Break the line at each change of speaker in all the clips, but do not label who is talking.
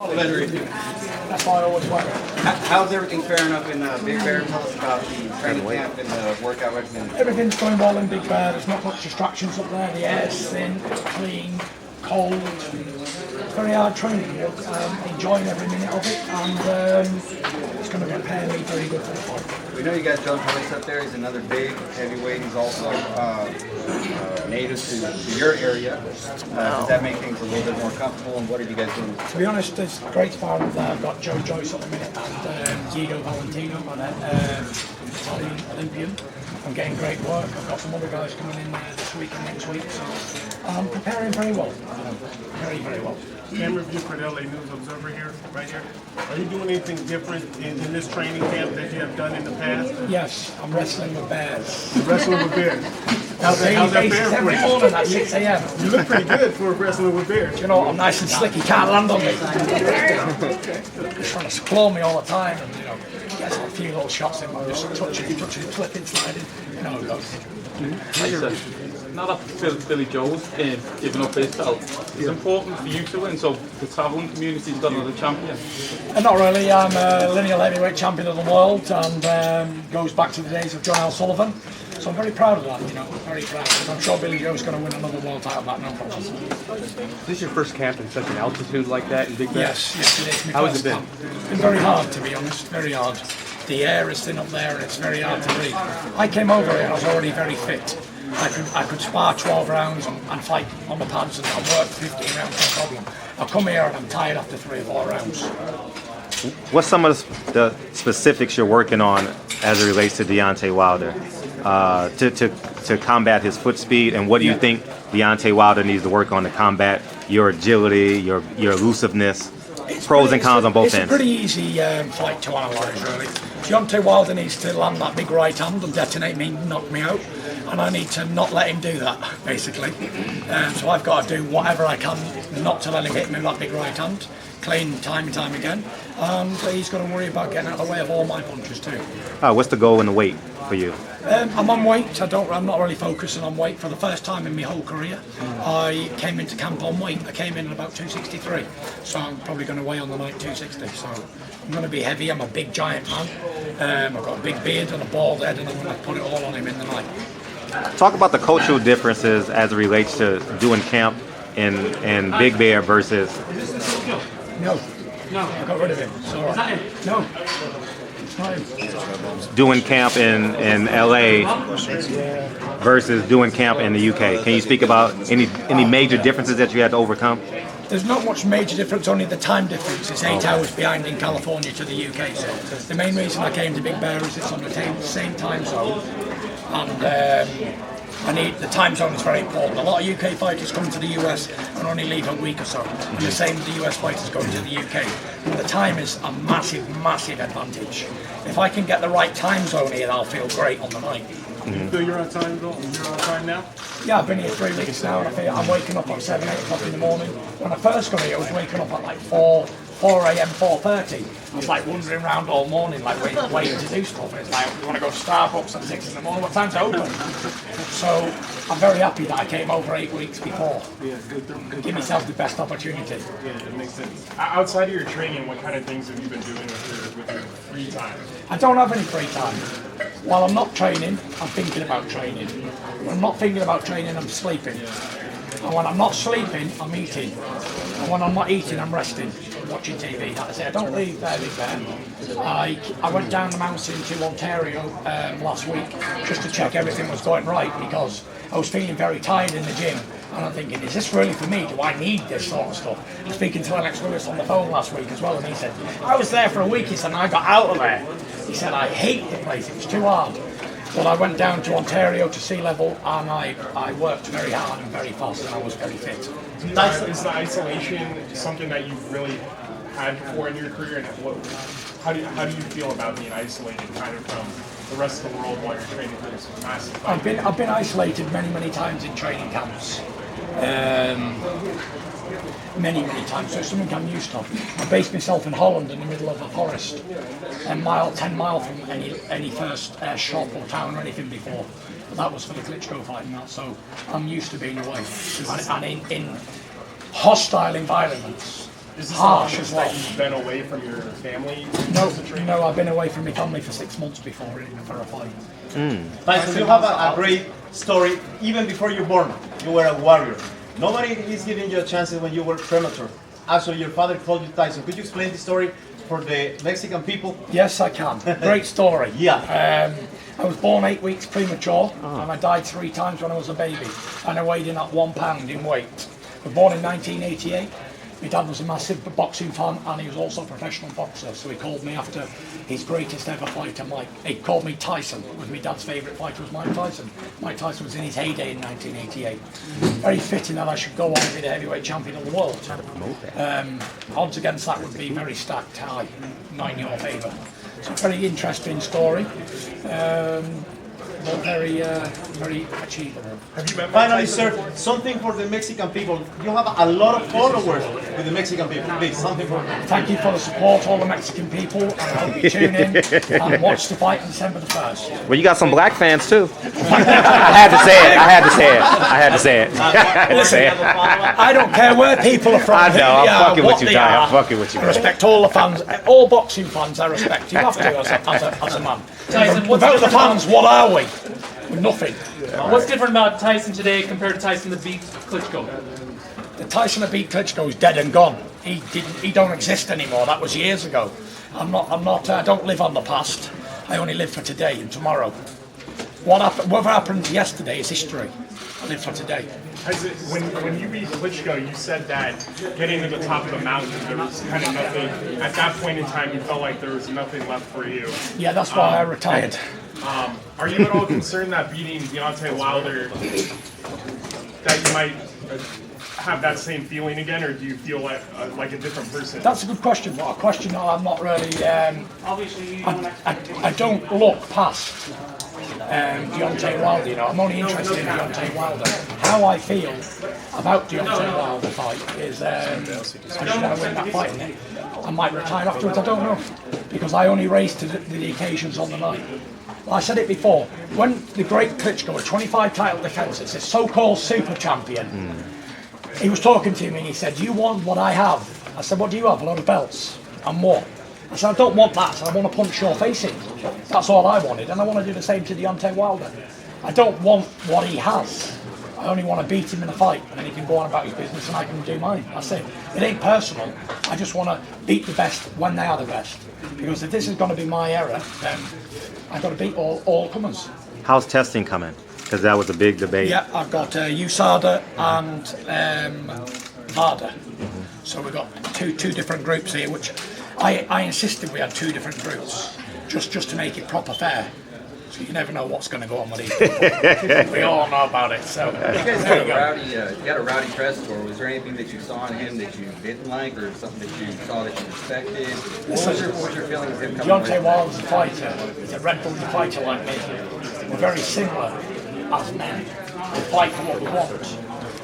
That's why I always wear it.
How's everything faring up in Big Bear? Tell us about the training camp and the workout regimen.
Everything's going well in Big Bear. There's not much distractions up there. The air's thin, it's clean, cold. It's very hard training. Enjoying every minute of it, and it's going to prepare me very good for the fight.
We know you got Joe Joyce up there. He's another big heavyweight. He's also native to your area. Does that make things a little bit more comfortable? And what are you guys doing?
To be honest, there's great sparring there. I've got Joe Joyce at the minute and Guido Valentino, an Italian Olympian. I'm getting great work. I've got some other guys coming in this week and next week, so I'm preparing very well. Very, very well.
Cameron View for the LA News Observer here, right here. Are you doing anything different in this training camp that you have done in the past?
Yes, I'm wrestling with bears.
You're wrestling with bears. How's that fair for
every
you?
morning at 6 a.m.
You look pretty good for wrestling with bears.
You know, I'm nice and slick, he can't land on me. He's trying to claw me all the time, and he gets a few little shots in, I'm just touching, flipping, sliding, it goes.
Now that Billy Joe's giving up his belt, it's important for you to win, so the travelling community's got another champion.
Not really, I'm a lineal heavyweight champion of the world, and goes back to the days of John L. Sullivan. So I'm very proud of that, very proud. And I'm sure Billy Joe's going to win another world title back, no problem.
Is this your first camp in such an altitude like that in Big Bear?
Yes, it is.
How has it been?
It's been very hard, to be honest, very hard. The air is thin up there and it's very hard to breathe. I came over here and I was already very fit. I could spar 12 rounds and fight on the pads and I've worked 15 rounds, no problem. I come here and I'm tired after 3 or 4 rounds.
What's some of the specifics you're working on as it relates to Deontay Wilder to combat his foot speed, and what do you think Deontay Wilder needs to work on to combat your agility, your elusiveness? Pros and cons on both ends.
It's a pretty easy fight to analyse, really. Deontay Wilder needs to land that big right hand and detonate me, knock me out, and I need to not let him do that, basically. So I've got to do whatever I can not to let him hit me with that big right hand, clean time and time again, and he's got to worry about getting out of the way of all my punches too.
What's the goal in the weight for you?
I'm on weight. I'm not really focusing on weight for the first time in my whole career. I came into camp on weight. I came in at about 263, so I'm probably going to weigh on the night 260. So I'm going to be heavy. I'm a big giant man. I've got a big beard and a bald head, and I'm going to put it all on him in the night.
Talk about the cultural differences as it relates to doing camp in Big Bear versus.
No, I got rid of him. Sorry. No.
Doing camp in LA versus doing camp in the UK. Can you speak about any major differences that you had to overcome?
There's not much major difference, only the time difference. It's 8 hours behind in California to the UK. So the main reason I came to Big Bear is it's on the same time zone, and the time zone is very important. A lot of UK fighters come to the US and only leave a week or so. And the same with the US fighters going to the UK. And the time is a massive, massive advantage. If I can get the right time zone here, I'll feel great on the night.
You feel you're on time, though? You're on time now?
Yeah, I've been here 3 weeks now, and I'm waking up at 7, 8 o'clock in the morning. When I first got here, I was waking up at like 4 a.m, 4:30. I was like wandering around all morning, like waiting to do stuff. And it's like, you want to go to Starbucks at 6 in the morning? What time's it open? So I'm very happy that I came over 8 weeks before.
Yeah, good.
Give myself the best opportunity.
Yeah, that makes sense. Outside of your training, what kind of things have you been doing with your free time?
I don't have any free time. While I'm not training, I'm thinking about training. When I'm not thinking about training, I'm sleeping. And when I'm not sleeping, I'm eating. And when I'm not eating, I'm resting, watching TV. That's it. I don't leave Big Bear. I went down the mountain to Ontario last week just to check everything was going right, because I was feeling very tired in the gym. And I'm thinking, is this really for me? Do I need this sort of stuff? I was speaking to Alex Lewis on the phone last week as well, and he said, I was there for a week, he said, and I got out of there. He said, I hate the place, it was too hard. But I went down to Ontario to sea level, and I worked very hard and very fast, and I was very fit.
Is the isolation something that you've really had before in your career? And how do you feel about being isolated kind of from the rest of the world while you're training for this massive fight?
I've been isolated many times in training camps. Many times, so it's something I'm used to. I based myself in Holland in the middle of a forest, 10 mile from any first shop or town or anything before. But that was for the Klitschko fight and that, so I'm used to being away. And in hostile environments,
Is this
harsh
a
as
that
well.
you've been away from your family?
No, I've been away from my family for 6 months before for a fight.
Tyson, you have a great story. Even before you were born, you were a warrior. Nobody is giving you a chance when you were premature. Actually, your father called you Tyson. Could you explain the story for the Mexican people?
Yes, I can. Great story.
Yeah.
I was born 8 weeks premature, and I died 3 times when I was a baby, and I weighed in at 1 pound in weight. I was born in 1988. My dad was a massive boxing fan, and he was also a professional boxer, so he called me after his greatest ever fighter, Mike. He called me Tyson, because my dad's favourite fighter was Mike Tyson. Mike Tyson was in his heyday in 1988. Very fitting that I should go on and be the heavyweight champion of the world. Odds against that would be very stacked high, not in your favour. It's a very interesting story, but very achievable.
Have you met Mike
Finally,
Tyson?
sir, something for the Mexican people. You have a lot of followers with the Mexican people. Please, something for them.
Thank you for the support, all the Mexican people, and I hope you tune in and watch the fight on December the 1st.
Well, you got some black fans too. I had to say it.
Listen, I don't care where people are from.
I know,
who they
I'm
are,
fucking
what
with you,
they
Ty.
are.
I'm fucking with you,
I
man.
respect all the fans, all boxing fans. I respect. You have to as a man.
Tyson,
Without the fans, what are we? We're nothing.
What's different about Tyson today compared to Tyson that beat Klitschko?
The Tyson that beat Klitschko is dead and gone. He don't exist anymore. That was years ago. I don't live on the past. I only live for today and tomorrow. What happened yesterday is history. I live for today.
When you beat Klitschko, you said that getting to the top of the mountain, there was kind of nothing. At that point in time, you felt like there was nothing left for you.
Yeah, that's why I retired.
Are you at all concerned that beating Deontay Wilder, that you might have that same feeling again, or do you feel like a different person?
That's a good question. What a question I'm not really.
Obviously,
I don't look past Deontay Wilder. You know, I'm only interested in Deontay Wilder. How I feel about Deontay Wilder fight is I just want to win that fight. And I might retire afterwards. I don't know, because I only race to the occasions on the night. I said it before. When the great Klitschko had 25 title defences, this so-called super champion, he was talking to me and he said, "You want what I have?" I said, "What do you have? A lot of belts and what?" I said, "I don't want that. I said, I want to punch your face in." That's all I wanted, and I want to do the same to Deontay Wilder. I don't want what he has. I only want to beat him in a fight, and then he can go on about his business and I can do mine. That's it. It ain't personal. I just want to beat the best when they are the best. Because if this is going to be my era, then I've got to beat all comers.
How's testing coming? Because that was a big debate.
Yeah, I've got USADA and VADA. So we've got two different groups here, which I insisted we had 2 different groups, just to make it proper fair. So you never know what's going to go on with these people. We all know about it. So
You guys had a rowdy press tour. Was there anything that you saw in him that you didn't like, or something that you saw that you respected? What was your feeling of him coming
Deontay
away?
Wilder's a fighter. He's a Red Bull fighter like me. We're very similar as men. We fight for what we want.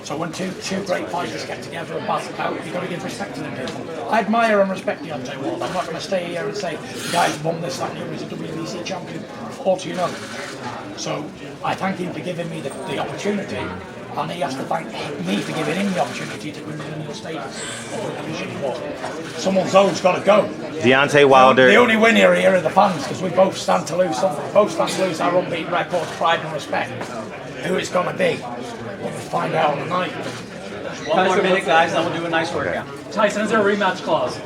So when two great fighters get together and battle out, you've got to give respect to them people. I admire and respect Deontay Wilder. I'm not going to stay here and say, the guy's won this, that, and the other, he's a WBC champion. All to you know. So I thank him for giving me the opportunity, and he has to thank me for giving him the opportunity to win the new status of the division. But someone's always got to go.
Deontay Wilder.
The only winner here are the fans, because we both stand to lose something. Both stand to lose our unbeaten record, pride and respect. Who it's going to be, we'll find out on the night.
One more minute, guys, and we'll do a nice workout.
Tyson, is there a rematch clause?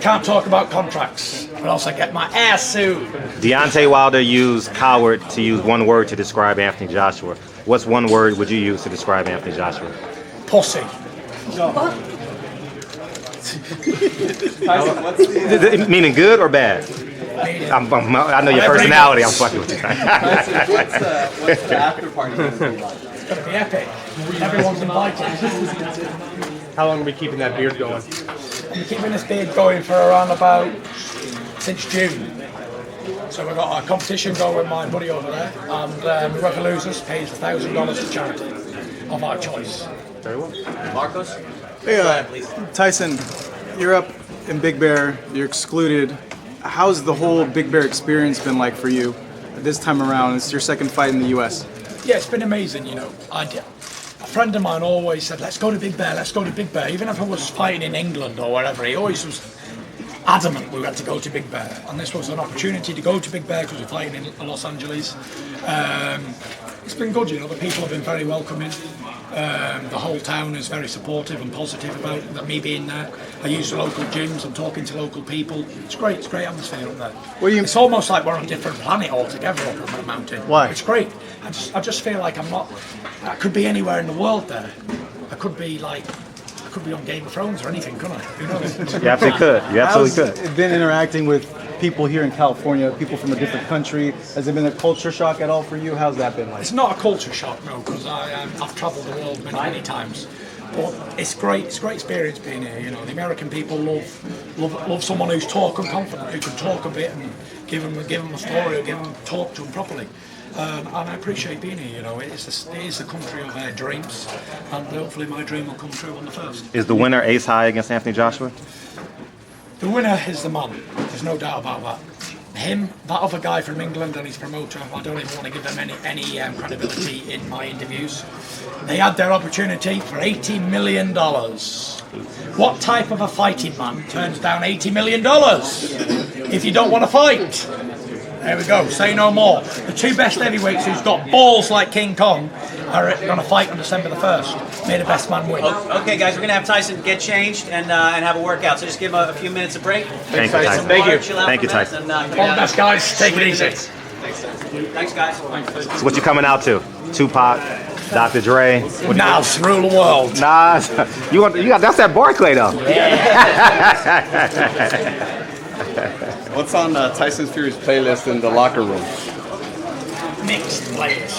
Can't talk about contracts, or else I get my ass sued.
Deontay Wilder used coward to use one word to describe Anthony Joshua. What's one word would you use to describe Anthony Joshua?
Pussy.
Tyson, what's the,
Meaning good or bad? I know your personality. I'm fucking with you.
Tyson, what's the after party going to be like?
It's going to be epic. Everyone's invited.
How long are we keeping that beard going?
I'm keeping this beard going for around about since June. So we've got a competition going with my buddy over there, and whoever loses pays $1,000 to charity of our choice.
Very well.
Marcos?
Hey, Tyson, you're up in Big Bear, you're excluded. How's the whole Big Bear experience been like for you this time around? It's your second fight in the U.S.
Yeah, it's been amazing, you know. I friend of mine always said, let's go to Big Bear, let's go to Big Bear. Even if I was fighting in England or wherever, he always was adamant we had to go to Big Bear. And this was an opportunity to go to Big Bear because we're fighting in Los Angeles. It's been good, you know, the people have been very welcoming. The whole town is very supportive and positive about me being there. I use the local gyms, I'm talking to local people. It's great atmosphere up there. It's almost like we're on a different planet altogether up on the mountain.
Why?
It's great. I just feel like I could be anywhere in the world there. I could be on Game of Thrones or anything, couldn't I? Who knows?
You absolutely could. You absolutely
How's
could.
it been interacting with people here in California, people from a different country? Has it been a culture shock at all for you? How's that been like?
It's not a culture shock, no, because I've travelled the world many times. But it's great. It's a great experience being here. You know, the American people love someone who's talk and confident, who can talk a bit and give them a story or talk to them properly. And I appreciate being here. You know, it is the country of dreams, and hopefully my dream will come true on the 1st.
Is the winner ace high against Anthony Joshua?
The winner is the man. There's no doubt about that. Him, that other guy from England and his promoter, I don't even want to give them any credibility in my interviews. They had their opportunity for $80 million. What type of a fighting man turns down $80 million if you don't want to fight? There we go, say no more. The two best heavyweights who's got balls like King Kong are going to fight on December the 1st. May the best man win.
Okay, guys, we're going to have Tyson get changed and have a workout. So just give him a few minutes of break.
Thank you, Tyson. Thank you, Tyson.
All the best, guys. Take it easy.
Thanks, guys.
So what you coming out to? Tupac, Dr. Dre.
Nas, rule the world.
Nas. You got that's that Barclay though.
What's on Tyson Fury's playlist in the locker room?
Mixed players.